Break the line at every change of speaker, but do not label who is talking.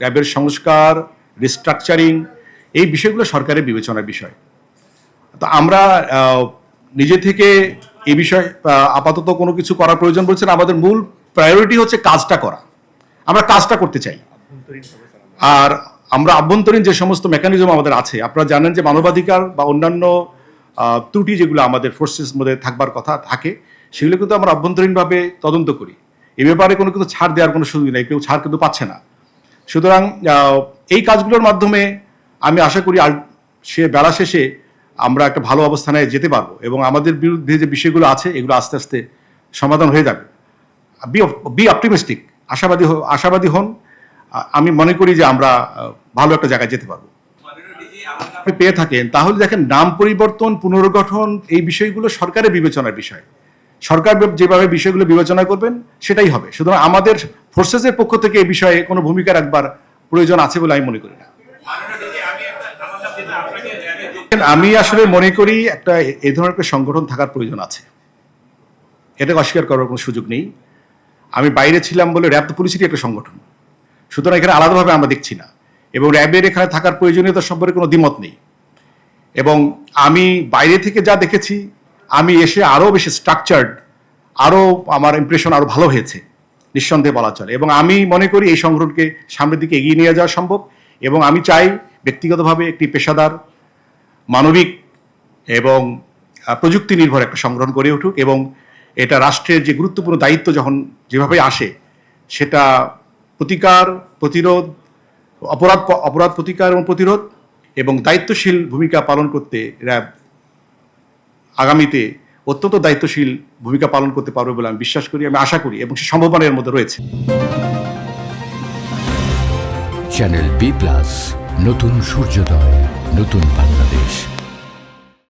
র্যাবের সংস্কার, রিস্ট্রাকচারিং, এই বিষয়গুলো সরকারের বিবেচনার বিষয়। তো আমরা নিজে থেকে এই বিষয়ে আপাতত কোনো কিছু করার প্রয়োজন বলছে না। আমাদের মূল প্রায়োরিটি হচ্ছে কাজটা করা, আমরা কাজটা করতে চাই। আর আমরা আভ্যন্তরীণ যে সমস্ত মেকানিজম আমাদের আছে, আপনারা জানেন যে মানবাধিকার বা অন্যান্য ত্রুটি যেগুলো আমাদের ফোর্সেস মধ্যে থাকবার কথা থাকে, সেগুলো কিন্তু আমরা অভ্যন্তরীণভাবে তদন্ত করি। এ ব্যাপারে কোনো কিন্তু ছাড় দেওয়ার কোনো সুযোগ নেই, কেউ ছাড় কিন্তু পাচ্ছে না। সুতরাং এই কাজগুলোর মাধ্যমে আমি আশা করি সে বেলা শেষে আমরা একটা ভালো অবস্থানে যেতে পারবো এবং আমাদের বিরুদ্ধে যে বিষয়গুলো আছে এগুলো আস্তে আস্তে সমাধান হয়ে যাবে। বি অপটিমিস্টিক, আশাবাদী হন। আমি মনে করি যে আমরা ভালো একটা জায়গায় যেতে পারবো। আপনি পেয়ে থাকেন তাহলে দেখেন, নাম পরিবর্তন, পুনর্গঠন, এই বিষয়গুলো সরকারের বিবেচনার বিষয়। সরকার যেভাবে বিষয়গুলো বিবেচনা করবেন সেটাই হবে। সুতরাং আমাদের ফোর্সেসের পক্ষ থেকে এই বিষয়ে কোনো ভূমিকা রাখবার প্রয়োজন আছে বলে আমি মনে করি না। আমি আসলে মনে করি একটা এই ধরনের একটা সংগঠন থাকার প্রয়োজন আছে, এটাকে অস্বীকার করার কোনো সুযোগ নেই। আমি বাইরে ছিলাম বলে র্যাব তো পুলিশেরই একটা সংগঠন, সুতরাং এখানে আলাদাভাবে আমরা দেখছি না, এবং র্যাবের এখানে থাকার প্রয়োজনীয়তা সম্পর্কে কোনো দ্বিমত নেই। এবং আমি বাইরে থেকে যা দেখেছি, আমি এসে আরও বেশি স্ট্রাকচার্ড, আরও আমার ইমপ্রেশন আরও ভালো হয়েছে নিঃসন্দেহে বলা চলে। এবং আমি মনে করি এই সংগঠনকে সামনের দিকে এগিয়ে নিয়ে যাওয়া সম্ভব। এবং আমি চাই ব্যক্তিগতভাবে একটি পেশাদার, মানবিক এবং প্রযুক্তি নির্ভর একটা সংগঠন গড়ে উঠুক, এবং এটা রাষ্ট্রের যে গুরুত্বপূর্ণ দায়িত্ব যখন যেভাবে আসে, সেটা প্রতিকার, প্রতিরোধ, অপরাধ প্রতিকার এবং প্রতিরোধ এবং দায়িত্বশীল ভূমিকা পালন করতে র্যাব আগামীতে অত্যন্ত দায়িত্বশীল ভূমিকা পালন করতে পারবে বলে আমি বিশ্বাস করি, আমি আশা করি, এবং সে সম্ভাবনা এর মধ্যে রয়েছে।
চ্যানেল বি+, নতুন সূর্যোদয়, নতুন বাংলাদেশ।